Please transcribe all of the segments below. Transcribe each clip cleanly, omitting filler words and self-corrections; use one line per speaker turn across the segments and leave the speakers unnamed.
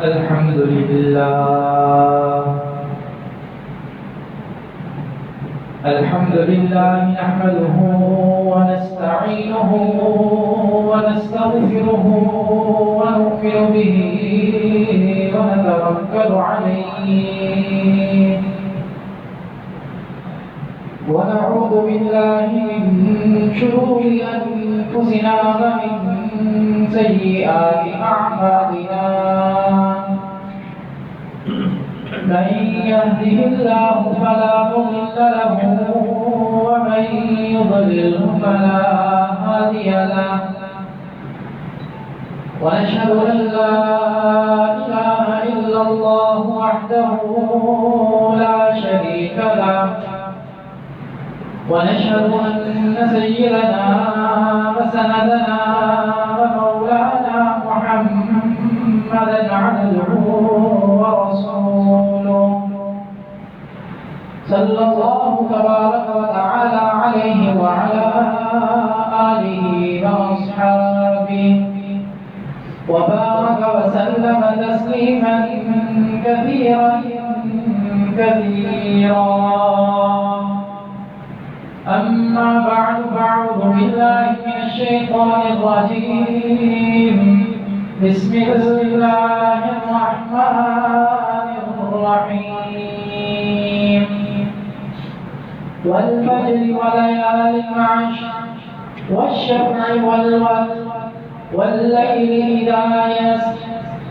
الحمد لله الحمد لله نحمده ونستعينه ونستغفره ونؤمن به ونتوكل عليه ونعوذ بالله من شرور أنفسنا ومن سيئات أعمالنا من يهده الله فلا مضل له ومن يضلل فلا هادي له ونشهد أن لا إله إلا الله وحده لا شريك له ونشهد أن سيدنا وسندنا ومولانا محمدا عبده ورسوله صلى الله تبارك وتعالى عليه وعلى آله وأصحابه وبارك وسلم تسليما كثيرا كثيرا. أما بعد فأعوذ بالله من الشيطان الرجيم. بسم الله الرحمن الرحيم. والفجر وليال عشر والشفع والوتر والليل إذا يسر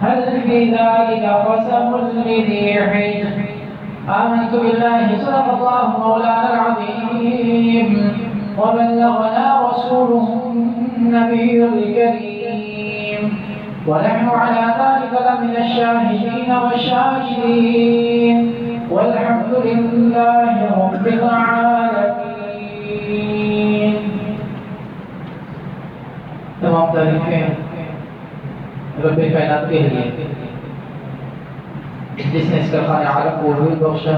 هل في ذلك قسم لذي حجر. آمنت بالله صدق الله مولانا العظيم وبلغنا رسوله النبي الكريم ونحن على ذلك لمن الشاهدين والشاكرين والحمد لله رب العالمين. تمام تعریفیں رب کائنات کے لیے جس نے اس کا خانہ عالم کو وجود بخشا.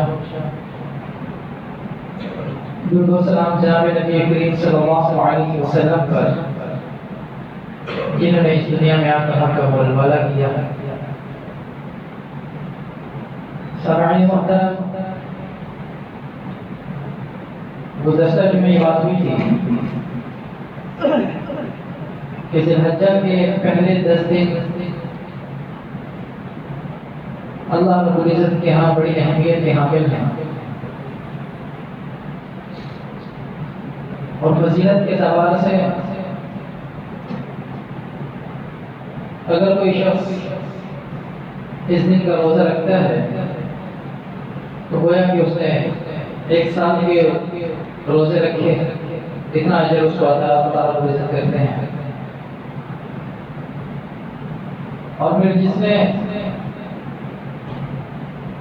درود و سلام جناب نبی کریم صلی اللہ علیہ وسلم پر جنہوں نے اس دنیا میں آ کر حق کا بولبالا کیا. سامعین محترم، گزشتہ جمعے یہ بات ہوئی تھی کہ ذی الحجہ کے پہلے 10 دن اللہ رب العزت کے ہاں بڑی اہمیت کے حامل ہیں اور فضیلت کے اعتبار سے اگر کوئی شخص اس دن کا روزہ رکھتا ہے تو گویا کہ اس نے 1 سال کے روزے رکھے اتنا اجر اس کو اللہ رب العزت کرتے ہیں. اور پھر جس نے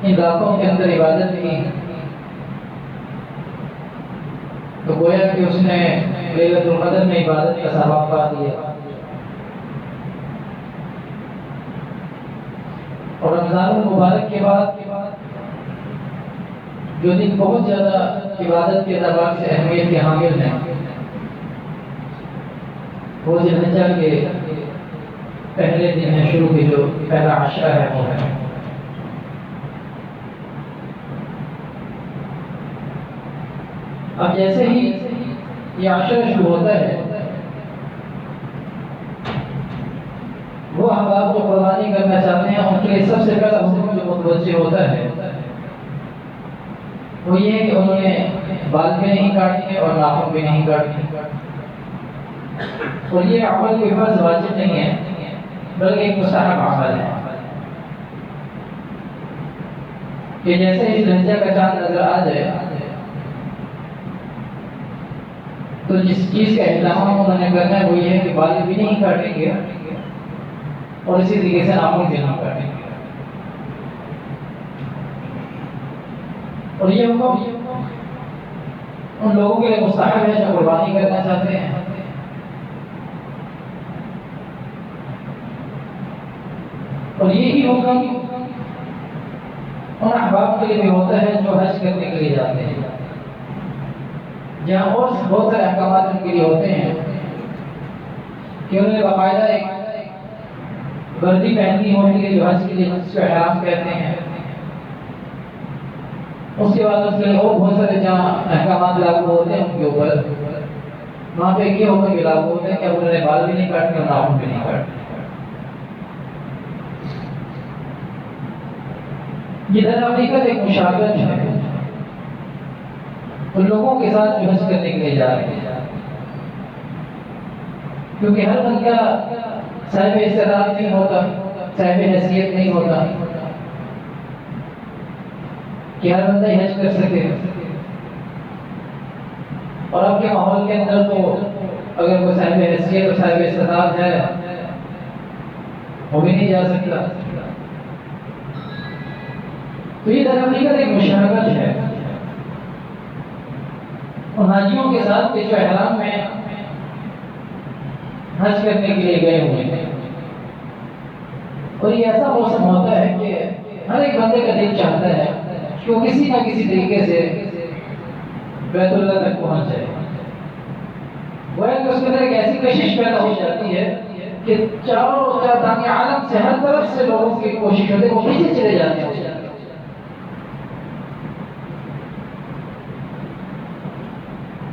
ان راتوں کے اندر عبادت کی تو گویا کہ اس نے لیلۃ القدر میں عبادت کا ثواب پا لیا. اور رمضان المبارک کے بعد جو دن بہت زیادہ عبادت کے اعتبار سے اہمیت کے حامل ہیں وہ ذی الحجہ کے پہلے دن ہیں. شروع کے جو پہلا عشرہ ہے وہ ہے. اب جیسے ہی یہ عشرہ شروع ہوتا ہے وہ احباب جو قربانی کرنا چاہتے ہیں ان کے لیے سب سے پہلا حکم جو متوجہ ہوتا ہے وہ یہ ہے کہ انہوں نے بال بھی نہیں کاٹنے اور ناخن بھی نہیں کاٹنے. اور یہ عمل کوئی فرض واجب نہیں ہے بلکہ ایک مستحب عمل ہے کہ جیسے ہی ذی الحجہ کا چاند نظر آ جائے تو جس چیز کا اہتمام انہوں نے کرنا ہے وہ یہ ہے کہ بال بھی نہیں کاٹیں گے اور اسی طریقے سے ناخن بھی نہیں کاٹیں گے. اور یہ حکم ان لوگوں کے لیے مستحب ہے جو قربانی کرنا چاہتے ہیں. اور یہی حکم ان احباب کے لیے بھی ہوتا ہے جو حج کرنے کے لیے جاتے ہیں. جہاں اور بہت سارے احکامات ان کے لیے ہوتے ہیں کہ انہوں نے باقاعدہ ایک وردی پہننی ہوتی ہے جو حج کے لیے جس کو احرام کہتے ہیں. اس کے بعد اس کے لیے اور بہت سارے جہاں احکامات لاگو ہوتے ہیں ان کے اوپر. وہاں پہ یہ ہوگا کہ لاگو ہوتا ہے کہ اب انہوں نے بال بھی نہیں کاٹنے اور ناخن بھی نہیں کاٹنے. یہ در حقیقت ایک مشابہت ہے ان لوگوں کے ساتھ جو حج کرنے کے لیے جا رہے ہیں، کیونکہ ہر بندہ صاحب استعداد نہیں ہوتا، صاحب حیثیت نہیں ہوتا کہ ہر بندہ حج کر سکے. اور آپ کے ماحول کے اندر تو اگر کوئی صاحب حیثیت اور صاحب استعداد ہے وہ بھی نہیں جا سکتا. تو یہ در حقیقت ایک مشابہت ہے ان حاجیوں کے ساتھ کہ جو احرام میں حج کرنے کے لیے گئے ہوئے ہیں. اور یہ ایسا موسم ہوتا ہے کہ ہر ایک بندے کا دل چاہتا ہے کہ وہ کسی نہ کسی طریقے سے بیت اللہ تک پہنچ جائے. وہ ہے کہ اس کے اندر ایک ایسی کشش پیدا ہو جاتی ہے کہ چاروں دانیہ عالم سے ہر طرف سے لوگوں کی کوشش ہوتی ہے وہ پیچھے چلے جاتے ہیں.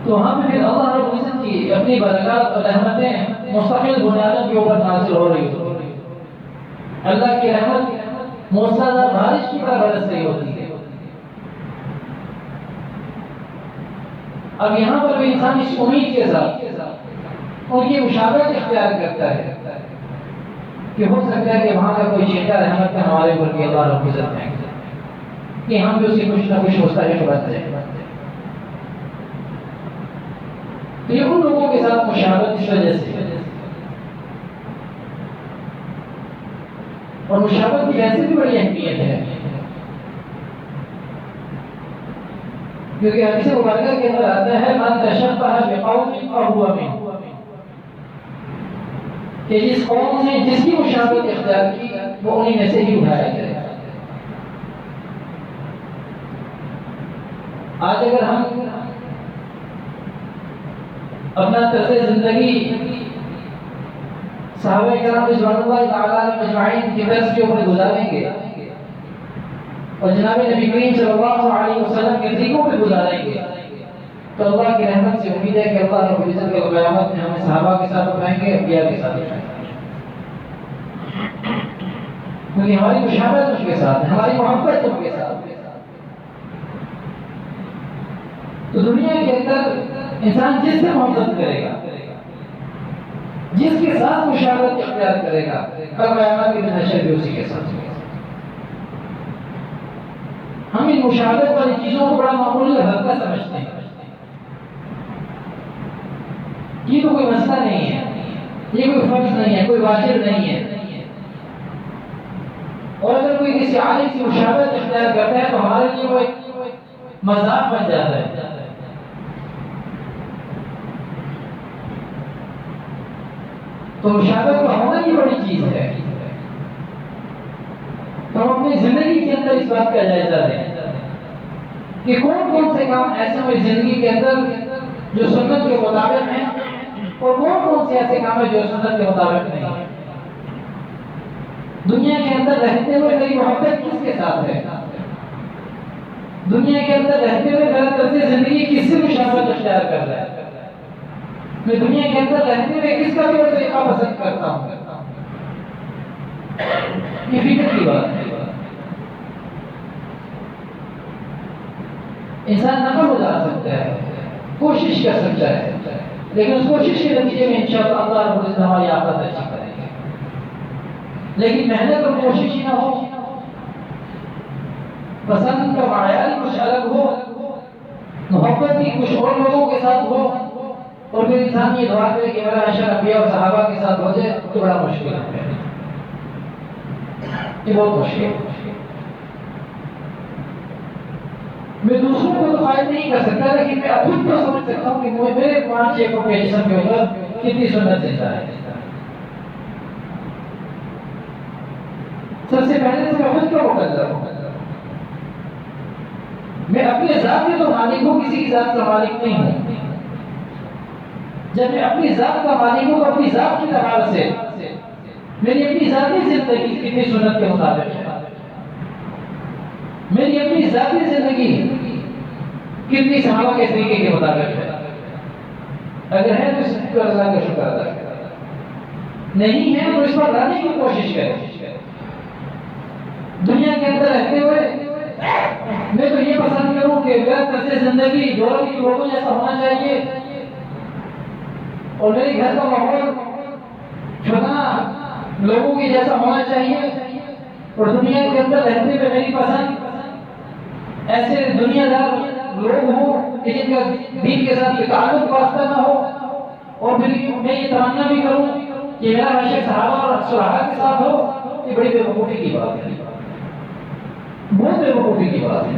تو وہاں پہ پھر اللہ رب العزت کی اپنی برکات اور رحمتیں مستقل بنیادوں کے اوپر نازل ہو رہی ہوتی ہیں. اللہ کی رحمت موسلادھار بارش کی طرح برس رہی ہوتی ہے. اب یہاں پر بھی انسان اس امید کے ساتھ ان کی مشابہت اختیار کرتا ہے کہ ہو سکتا ہے کہ وہاں کا کوئی چھینٹا رحمت کا ہمارے اوپر بھی اللہ رب العزت پھینک دے کہ ہم بھی اس کی کچھ نہ کچھ مستحق بن جائیں. تو یہ ان لوگوں کے ساتھ مشابہت اس وجہ سے، اور مشابہت کی ویسے بھی بڑی اہمیت ہے کیونکہ حدیث مبارکہ کے اندر آتا ہے من تشبہ بقوم فہو منہم، کہ جس قوم نے جس کی مشابہت اختیار کی وہ انہی میں سے ہی اٹھایا جائے. آج اگر ہم اپنا طرز زندگی صحابہ کرام رضوان اللہ تعالیٰ علیہ مجمعین کی طرز کے اوپر گزاریں گے اور جناب نبی کریم صلی اللہ علیہ وسلم کے طریقوں پہ گزاریں گے تو اللہ کی رحمت سے امید ہے کہ اللہ رب العزت کے قیامت میں ہمیں صحابہ کے ساتھ اٹھائیں گے، انبیاء کے ساتھ اٹھائیں گے. کیونکہ ہماری مشابہت ان کے ساتھ ہے، ہماری محبت ان کے ساتھ ہے. تو دنیا کے اندر انسان جس سے محبت کرے گا، جس کے ساتھ مشابہت اختیار کرے گا، کل قیامت کے دن حشر بھی اسی کے ساتھ ہوگا. ہم ان مشابہت والی چیزوں کو بڑا معمولی اور ہلکا سمجھتے ہیں. یہ تو کوئی مسئلہ نہیں ہے، یہ کوئی فرض نہیں ہے، کوئی واجب نہیں ہے. اور اگر کوئی کسی عالم کی مشابہت اختیار کرتا ہے تو ہمارے لیے وہ ایک مذاق بن جاتا ہے. تو مشابہت کا ہونا یہ بڑی چیز ہے. تو ہم اپنی زندگی کے اندر اس بات کا جائزہ لیں کہ کون کون سے کام ایسے ہوئے زندگی کے اندر جو سنت کے مطابق ہیں اور کون کون سے ایسے کام ہیں جو سنت کے مطابق نہیں ہیں. دنیا کے اندر رہتے ہوئے میری محبت کس کے ساتھ ہے؟ دنیا کے اندر رہتے ہوئے میرا طرز زندگی کس سے مشابہت اختیار کر رہا ہے؟ میں دنیا کے اندر رہتے ہوئے کس کا طور طریقہ پسند کرتا ہوں؟ یہ فکر کی بات ہے. انسان نفع گزار سکتا ہے، کوشش کر سکتا ہے، لیکن اس کوشش کے نتیجے میں انشاءاللہ اللہ رب العزت ہماری آخرت اچھی کرے گا. لیکن محنت اور کوشش ہی نہ ہو، پسند کا معیار کچھ الگ ہو، محبت بھی کچھ اور لوگوں کے ساتھ ہو، اور پھر انسان یہ دعا کرے کہ میرا حشر انبیاء اور صحابہ کے ساتھ ہو جائے تو بڑا مشکل ہے. یہ بہت مشکل ہے. میں دوسروں کو تو قائل نہیں کر سکتا، لیکن میں خود کو سمجھ سکتا ہوں کہ میرے 5-6 فٹ کے جسم کے اوپر کتنی سنت زندہ ہے. سب سے پہلے تو میں خود کا مقدر ہوں. میں اپنے ذات کے تو مالک ہوں، کسی کی ذات کا مالک نہیں ہوں. جب میں اپنی ذات کا مالک ہوں تو اپنی ذات کی طرح سے میری اپنی ذاتی زندگی کتنی سنت کے مطابق ہے، میری اپنی ذاتی زندگی کتنی صحابہ کے طریقے کے مطابق ہے؟ اگر ہے تو اس پر اللہ کا شکر ادا کریں، نہیں ہے تو اس پر لانے کی کوشش کریں۔ دنیا کے اندر رہتے ہوئے میں تو یہ پسند کروں کہ میرا طرز زندگی دور کے لوگوں جیسا ہونا چاہیے، اور میرے گھر کا ماحول چھوٹا لوگوں کی جیسا ہونا چاہیے، اور دنیا کے اندر رہتے ہوئے میری پسند ایسے دنیا دار لوگ ہوں کہ جن کا دین کے ساتھ یہ تعلق واسطہ نہ ہو، اور پھر میں یہ تمنا بھی کروں کہ میرا معاشرہ صحابہ اور صحابہ کے ساتھ ہو، یہ بڑی بے وقوفی کی بات ہے، بہت بے وقوفی کی بات ہے۔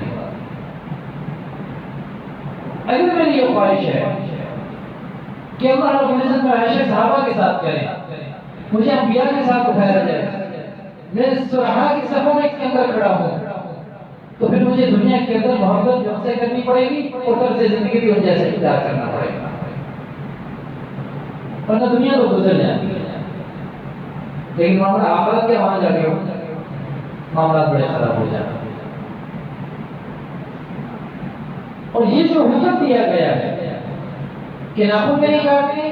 اگر میری یہ خواہش ہے کہ اللہ رب العزت کا معاشرہ صحابہ کے ساتھ کرے، مجھے انبیاء کے ساتھ اٹھایا جائے، میں صحابہ کی صفوں میں کے اندر کھڑا ہوں، تو پھر مجھے دنیا کے اندر محبت جو سے کرنی پڑے گی اور طرز زندگی بھی ان جیسے اختیار کرنا پڑے گا، ورنہ دنیا تو گزر جاتی ہے، لیکن معاملہ آخرت کے وہاں جا کے معاملات بڑے خراب ہو جاتے ہیں۔ اور یہ جو حکم دیا گیا ہے کہ ناخن نہیں کاٹنے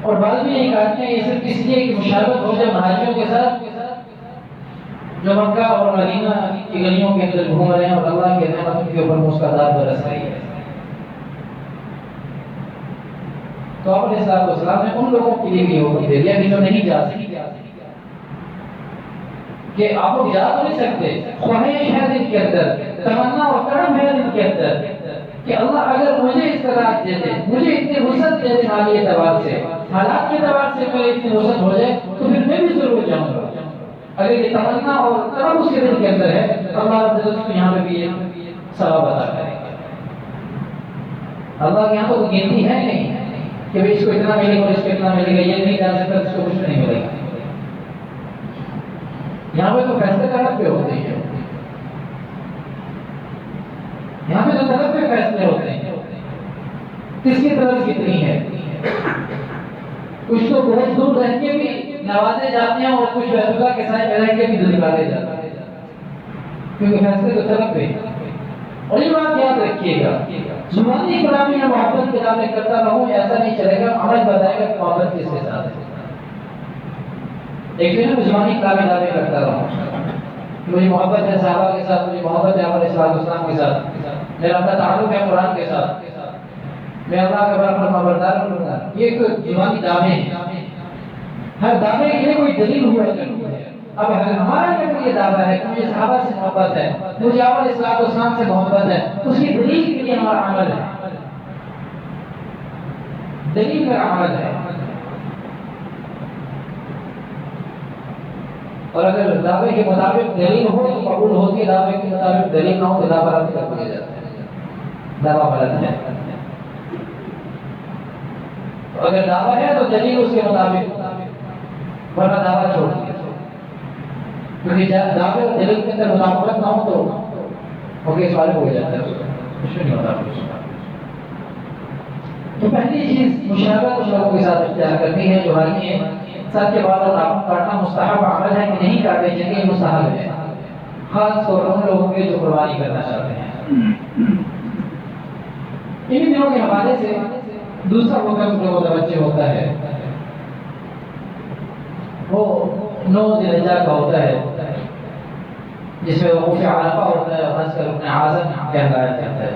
اور بال بھی نہیں کاٹنے، یہ صرف اس لیے کہ مشابہت ہو جائے مہاجروں کے ساتھ جو مکہ اور مدینہ کی گلیوں کے اندر گھوم رہے ہیں اور اللہ کے نعمت کے اوپر مسکراہٹ برس رہی ہے۔ تو آپ علیہ السلام نے ان لوگوں کے لیے بھی حکم دے دیا کہ جو نہیں جا سکتے، کہ آپ لوگ جا تو نہیں سکتے، خواہش ہے دل کے اندر، تمنا اور طلب ہے دل کے اندر کہ اللہ اگر مجھے اس طرح دے دے، مجھے اتنی وسعت دے دے مالی اعتبار سے، حالات کے اعتبار سے میرے اتنی وسعت ہو جائے تو پھر میں بھی ضرور جاؤں گا۔ اگر یہ تمنا اور طلب اس کے دل کے اندر ہے تو اللہ رب العزت کو یہاں پہ بھی یہ ثواب عطا کرے گا۔ اللہ کے یہاں تو گنتی ہے نہیں کہ اس کو اتنا ملے گا اور اس کو اتنا ملے گا، یہ نہیں جان سکتا اس کو کچھ نہیں ملے گا۔ یہاں پہ تو فیصلے طلب پہ ہوتے ہیں، یہاں پہ تو طلب پہ فیصلے ہوتے ہیں، کس کی طرف کتنی ہے۔ کچھ تو بہت دور رہ کے بھی نوازے جاتے ہیں اور کچھ بیت اللہ کے سائے میں رہ کے بھی دل نکالے جاتے ہیں، کیونکہ فیصلے تو طلب پہ۔ اور یہ بات یاد رکھیے گا، زبانی کلامی میں محبت کے نام کرتا رہوں ایسا نہیں چلے گا، عمل بتائے گا کہ محبت کس کے ساتھ ہے۔ ایک دن میں زبانی کلامی دعوے کرتا رہوں، مجھے محبت ہے صحابہ کے ساتھ، مجھے محبت ہے علیہ السلام کے ساتھ، میرا اپنا تعلق ہے قرآن کے ساتھ، میں اللہ کے بارے میں خبردار کروں گا، یہ ایک زبانی دعوے ہیں۔ ہر دعوے کے لیے کوئی دلیل ہوا کرتی ہے۔ اب اگر ہمارا یہ دعویٰ ہے کہ مجھے صحابہ سے محبت ہے، مجھے علیہ السلام سے محبت ہے، اس کی دلیل کے لیے ہمارا عمل ہے، دلیل کا عمل ہے۔ اور اگر دعوے کے مطابق دلیل ہو تو قبول ہوتی ہے، دعوے کے مطابق دلیل نہ ہو تو دعویٰ رد کر دیا جاتا ہے، دعویٰ غلط ہے۔ اگر دعویٰ ہے تو دلیل اس کے مطابق، ورنہ دعویٰ چھوڑ دیا، کیونکہ دعوے اور دلیل کے اندر مطابقت نہ ہو تو کیس والے ہو جاتا ہے، کچھ نہیں ہوتا۔ تو پہلی چیز مشابہت اس لوگوں کے ساتھ اختیار کرنی ہے جو حالی ہے، ساتھ کے بعد ناخن کاٹنا مستحب عمل ہے کہ نہیں کاٹے چاہیے، یہ مستحب ہے، خاص طور پر ان لوگوں کے جو قربانی کرنا چاہتے ہیں۔ ان دنوں کے حوالے سے دوسرا حکم جو متوجہ ہوتا ہے وہ 9 ذی الحجہ کا ہوتا ہے، جس میں وقوف عرفہ ہوتا ہے اور حج کا رکن اعظم کہلایا جاتا ہے۔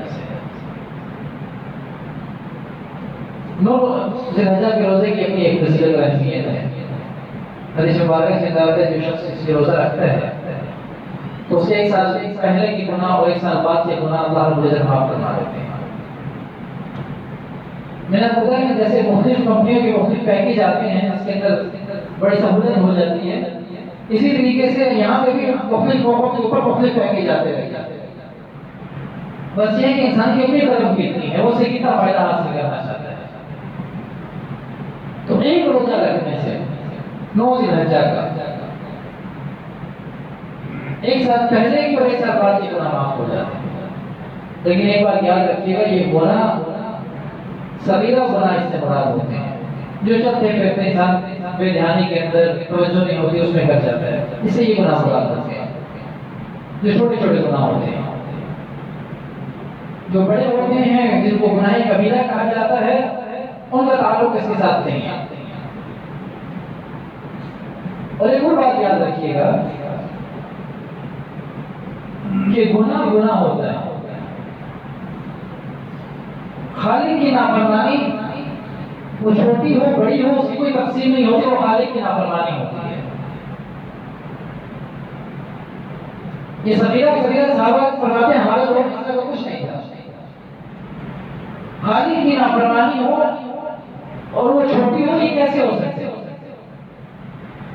9 ذی الحجہ کے روزے کی اپنی ایک فضیلت اور اہمیت ہے۔ حدیث مبارک سے ثابت ہے جو شخص اس کے روزہ رکھتا ہے تو اسے 1 سال پہلے کی گناہ اور 1 سال بعد کے گناہ اللہ رب العزت معاف فرما دیتے ہیں۔ میں نے پتا کہ جیسے مختلف کمپنیوں کے مختلف پیکیج آتے ہیں، اس کے اندر بڑی سہولت ہو جاتی ہے، اسی طریقے سے یہاں پہ بھی مختلف موقعوں کے اوپر مختلف پیکیج آتے رہتے ہیں۔ بس یہ ہے کہ انسان کی اپنی طرف کتنی ہے، وہ اسے کتنا فائدہ حاصل کرنا چاہتا ہے۔ تو ایک روزہ رکھنے سے 9 ذی الحجہ کا 1 سال پہلے کی اور 1 سال بعد کی گناہ معاف ہو جاتے ہیں۔ لیکن ایک بات یاد رکھیے گا، یہ گناہ صغیرہ گناہ اس سے مراد ہوتے ہیں جو چلتے پھرتے انسان بے دھیانی کے اندر توجہ نہیں ہوتی اس میں کر جاتا ہے، اس سے یہ گناہ مراد ہوتے ہیں جو چھوٹے چھوٹے گناہ ہوتے ہیں۔ جو بڑے ہوتے ہیں جن کو گناہ کبیرہ کہا جاتا ہے ان کا تعلق اس کے ساتھ نہیں ہے۔ اور ایک اور بات یاد رکھیے گا کہ گناہ گناہ ہوتا ہے، خالق کی نافرمانی وہ چھوٹی ہو بڑی ہو اس کی کوئی تقسیم نہیں ہوتی، وہ خالق کی نافرمانی ہوتی ہے۔ یہ صغیرہ صحابہ فرماتے ہیں ہمارے لوگ مسئلہ کا کچھ نہیں تھا، خالق کی نافرمانی ہو اور وہ چھوٹی ہو، یہ کیسے ہو سکتے؟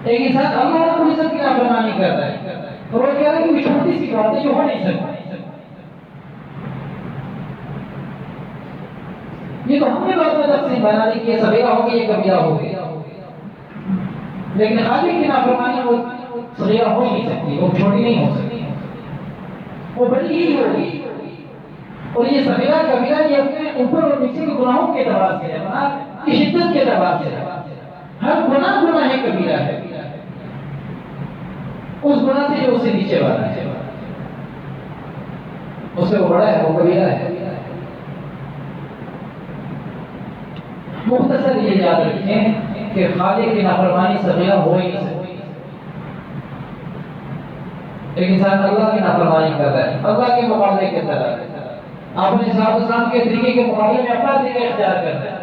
ایک انسان اللہ رب العزت کی نافرمانی کر رہا ہے اور وہ کہہ رہا ہے کہ یہ چھوٹی سی بات ہے جو ہو نہیں سکتی، یہ تو ہم نے بات میں تقسیم بنا دی کہ یہ صغیرہ ہو گئی یہ کبیرہ ہو گئی، لیکن خالق کی نافرمانی وہ صغیرہ ہو نہیں سکتی، وہ چھوٹی نہیں ہو سکتی، وہ بڑی ہی ہوگی۔ اور یہ صغیرہ کبیرہ یہ اپنے اوپر اور نیچے کے گناہوں کے اعتبار سے ہے، گناہ کی شدت کے اعتبار سے ہے، ہر گناہ گناہ کبیرہ ہے اس گناہ سے جو اس سے نیچے والا ہے، اس سے وہ بڑا ہے وہ کبیرہ ہے۔ مختصر یہ یاد رکھیں کہ خالق کی نافرمانی صغیرہ ہو ہی نہیں سکتی۔ ایک انسان اللہ کی نافرمانی کر رہا ہے اللہ کے مقابلے کے طرح، آپ نے صحابہ السلام کے طریقے کے مقابلے میں اپنا طریقہ اختیار کر رہا ہے،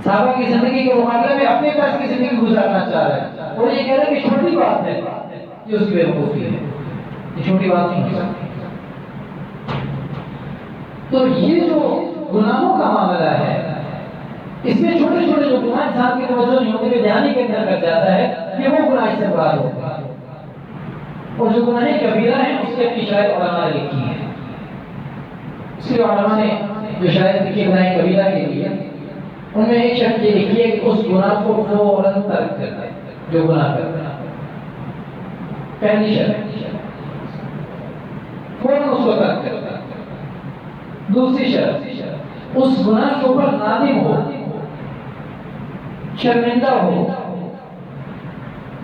صحابہ کی زندگی کے مقابلے میں اپنے طرز کی زندگی گزارنا چاہ رہا ہے، اور یہ کہہ رہا ہے کہ چھوٹی بات ہے، یہ اس کی بیوقوفی ہے، یہ چھوٹی بات نہیں ہو سکتی۔ تو یہ جو گناہوں کا معاملہ ہے اس میں چھوٹے چھوٹے جو گناہ انسان کی توجہ نہیں ہوتی بے دھیانی کے اندر کر جاتا ہے کہ وہ گناہ اس سے مراد ہوتا ہے، اور جو گناہ کبیرہ ہیں اس کے اپنی شاید علماء نے لکھی ہے، اس لیے علماء نے جو شاید لکھی گناہ کبیرہ کے لیے ان میں ایک شرط یہ لکھی ہے کہ اس گناہ کو فوراً ترک کرنا ہے، جو گناہ کرنا ہے پہلی شرط فوراً اس کو ترک کرنا ہے۔ دوسری شرط اس گناہ کے اوپر نادم ہو، شرمندہ ہو،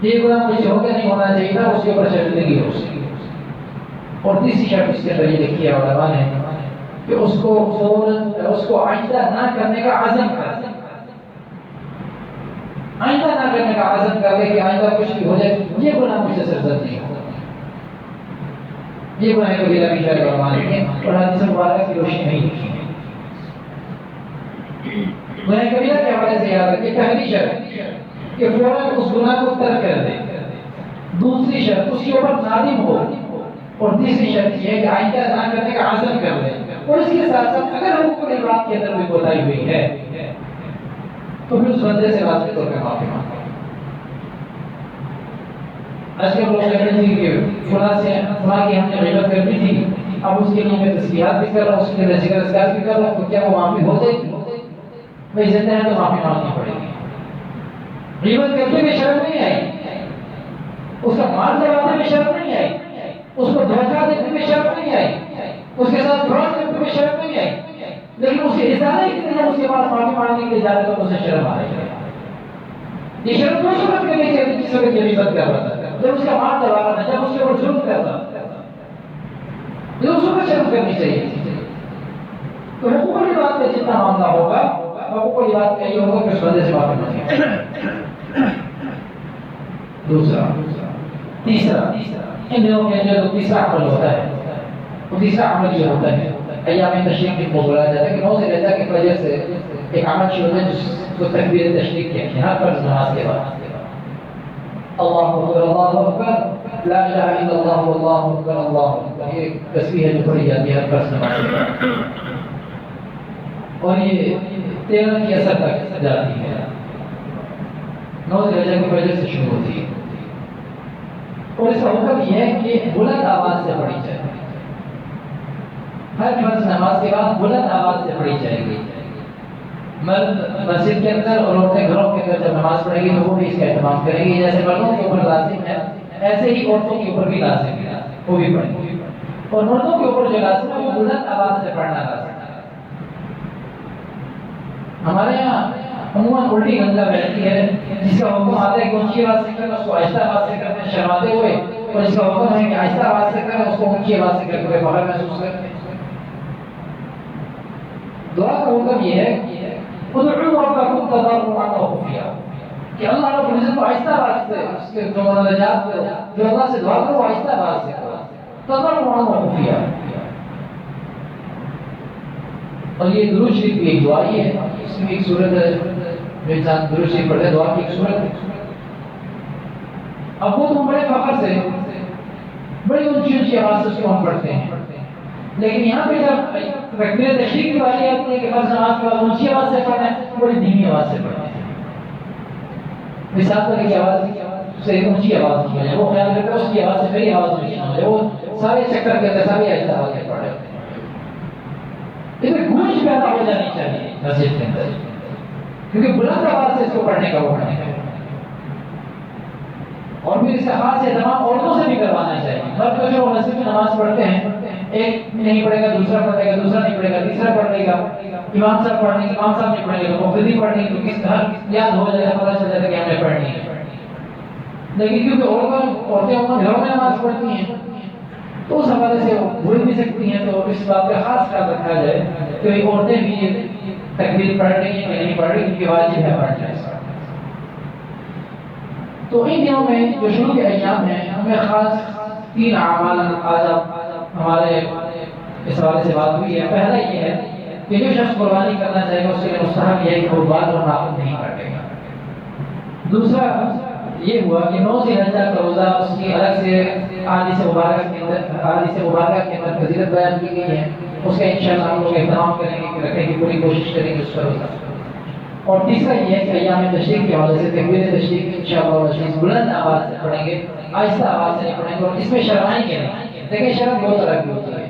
یہ گناہ مجھ سے ہو گیا نہیں ہونا چاہیے تھا، اس کے اوپر شرمندگی ہو سکتی۔ اور تیسری شرط اس کے اندر یہ لکھی ہے علماء نے کہ اس کو فوراً اس کو آئندہ نہ کرنے کا عزم کر دے، آئندہ نہ کرنے کا عزم کر دے کہ آئندہ کچھ بھی ہو جائے یہ گناہ مجھ سے سرزد نہیں ہوگا۔ یہ گناہ کبیرہ کی شاید علماء نے اور حدیث مبارکہ کی روشنی نہیں لکھی ہے۔ گناہ کبیرہ کے حوالے سے یاد رکھیں پہلی شرط کہ فوراً اس گناہ کو ترک کر دے، دوسری شرط اس کے اوپر نادم ہو، اور تیسری شرط یہ ہے کہ آئندہ نہ کرنے کا عزم کر دے، اور اس کے ساتھ ساتھ اگر حقوق العباد کے اندر کوئی کوتاہی ہوئی ہے تو پھر اس بندے سے لازمی طور پہ معافی مانگے۔ آج کل لوگ کہتے ہیں کہ فلاں کی ہم نے غیبت کر دی تھی، اب اس کے لیے میں تسبیحات بھی کر رہا ہوں، اس کے لیے ذکر اذکار بھی کر رہا ہوں، تو کیا وہ معافی ہو جائے گی؟ بھائی زندہ ہے تو معافی مانگنی پڑے گی۔ غیبت کرتے میں شرم نہیں آئی، اس کا مال دبانے میں شرم نہیں آئی، اس کو دھوکہ دینے میں شرم نہیں آئی، اس کے ساتھ فراڈ کرنے میں شرم نہیں آئی، لیکن اس کے اشارے کی طرح اس کے پاس معافی مانگنے کے لیے جانے تو اسے شرم آ رہی ہے۔ یہ شرم تو صورت کرنے کی ہے جس وقت غیبت کر رہا تھا، جب اس کا مال دبا رہا تھا، جب اس کے اوپر ظلم کر رہا تھا، یہ اس وقت شرم کرنی چاہیے تھی۔ تو حقوق العباد کا جتنا معاملہ ہوگا حقوق العباد کا یہ ہوگا کہ اس بندے سے معافی مانگے۔ دوسرا تیسرا ان دنوں کے اندر تیسرا عمل ہوتا ہے، وہ تیسرا عمل یہ ہوتا ہے ایام تشریق کو بولا جاتا ہے کہ نو سے رضا کی وجہ سے ایک عمل شروع ہے جس کو تکبیر تشریق کہتے ہیں، ہر فرض نماز کے بعد اللہ اکبر لا الہ الا اللہ واللہ اکبر اللہ اکبر، یہ تسبیح ہے جو پڑھی جاتی ہے ہر فرض نماز کے بعد، اور یہ 13 کی اثر تک جاتی ہے، 9 رجب کی وجہ سے شروع ہوتی ہے، اور اس کا حکم یہ ہے کہ بلند آواز سے پڑھی جائے، ہر فرض نماز کے بعد بلند آواز سے پڑھی جائے گی۔ مرد مسجد کے اندر اور عورتیں گھروں کے اندر جب نماز پڑھیں گی تو وہ بھی اس کا اہتمام کریں گی، جیسے مردوں کے اوپر لازم ہے ایسے ہی عورتوں کے اوپر بھی لازم ہے، وہ بھی پڑھیں گی، اور مردوں کے اوپر جو لازم ہے وہ بلند آواز سے پڑھنا لازم ہے۔ ہمارے یہاں عموماً الٹی گنگا بہتی ہے، جس کا حکم آتا ہے کہ اونچی آواز سے کرنا اس کو آہستہ آواز سے کرتے ہیں شرماتے ہوئے، اور جس کا حکم ہے کہ آہستہ آواز سے کرنا اس کو اونچی آواز سے کرتے ہوئے فخر محسوس کرتے ہیں۔ دعا کا حکم یہ ہے ادعوا ربکم تضرعا وخفیا، کہ اللہ رب العزت کو آہستہ آواز سے اس کے جو مناجات جو اللہ سے دعا کرو آہستہ آواز سے کرو، تضرعا وخفیا۔ اور یہ درود شریف کی ایک دعا ہی ہے، اس میں ایک صورت ہے جو انسان درود شریف پڑھے دعا کی ایک صورت ہے۔ اب وہ تو بڑے فخر سے بڑی اونچی اونچی آواز سے اس کو ہم پڑھتے ہیں، لیکن یہاں پہ جب تکبیر تشریف کی باری آتی ہے کہ فرض نماز کے بعد اونچی آواز سے پڑھنا ہے، بڑی دھیمی آواز سے پڑھنا ہے۔ مثال پر کی آواز سے اونچی آواز نہیں ہے، وہ خیال کرتے ہیں اس کی آواز سے میری آواز نہیں ہے، وہ سارے چکر کے اندر سارے آہستہ آواز سے پڑھ رہے ہوتے ہیں۔ گونج پیدا ہو جانی چاہیے مسجد کے اندر، کیونکہ بلند آواز سے اس کو پڑھنے کا وہ ہے، اور پھر اس کا خاص اہتمام عورتوں سے بھی کروانا چاہیے۔ مرد جو مسجد میں نماز پڑھتے ہیں، ایک نہیں پڑھے گا دوسرا پڑھے گا، دوسرا نہیں پڑھے گا تیسرا پڑھ لے گا، امام صاحب پڑھنے امام صاحب نہیں پڑھے گا، مفتی پڑھنے تو کس طرح یاد ہو جائے گا، پتہ چل جائے گا کہ ہم نے پڑھنی ہے۔ لیکن کیونکہ عورتیں گھروں میں نماز پڑھتی ہیں تو اس حوالے سے وہ بھول بھی سکتی ہیں، تو اس بات کا خاص خیال رکھا جائے کہ عورتیں بھی تکبیر پڑھ رہی ہیں کہ نہیں پڑھ رہی، ان کی واجب ہے پڑھنا۔ تو ان دنوں میں جو شروع کے ایام ہیں ہمیں خاص 3 اعمال آج ہمارے اس حوالے سے بات ہوئی ہے۔ پہلا یہ ہے کہ جو شخص قربانی کرنا چاہے گا اس کے لیے مستحب یہ ہے کہ وہ بال اور ناخن نہیں کاٹے گا۔ دوسرا یہ ہوا کہ 9 ذی الحجہ کا روزہ اس کی الگ سے احادیث مبارکہ کے اندر فضیلت بیان کی گئی ہے، اس کا انشاءاللہ ہم لوگ اہتمام کریں گے کہ رکھنے کی پوری کوشش کریں گے اس کا روزہ۔ اور تیسرا یہ ہے کہ ایام تشریق کے حوالے سے تکبیر تشریق انشاءاللہ مجلس بلند آواز سے پڑھیں گے، آہستہ آواز سے نہیں پڑھیں گے، اور اس میں شرمائیں گے نہیں۔ دیکھیں شرم بہت طرح کی ہوتی ہے،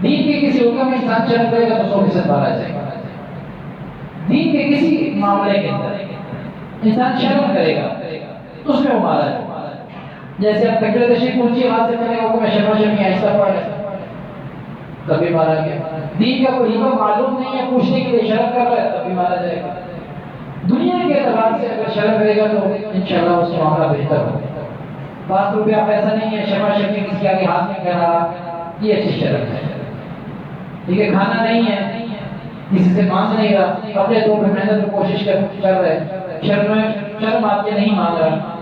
دین کے کسی حکم میں انسان شرم کرے گا تو 100% مارا جائے گا۔ دین کے کسی معاملے کے اندر انسان شرم کرے گا تو اس میں وہ مارا جائے گا۔ جیسے اب تکبیر تشریق اونچی آواز سے پڑھے گا کہ میں شرما شرمی آہستہ پڑھ رہا تب بھی مارا گیا۔ دین کا کوئی حکم معلوم نہیں ہے، پوچھنے کے لیے شرم کر رہا ہے تب بھی مارا جائے گا۔ دنیا کے اعتبار سے اگر شرم کرے گا تو انشاءاللہ اس کا معاملہ بہتر ہوگا۔ 5 روپیہ پیسہ نہیں ہے، شرما شرمی کسی کے آگے ہاتھ میں کر رہا، یہ اچھی شرم ہے۔ ٹھیک ہے، کھانا نہیں ہے، کسی سے مانگ نہیں رہا، اپنے طور پہ محنت کی کوشش کر رہے، شرم آپ کے نہیں مانگ رہا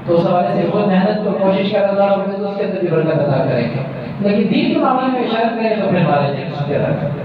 تو اس حوالے سے خود محنت کو کوشش کر رہا تو اس کے اندر بھی برکت عطا کریں گے۔ لیکن دین کے معاملے میں شرم کریں تو پھر مارے جائیں گے۔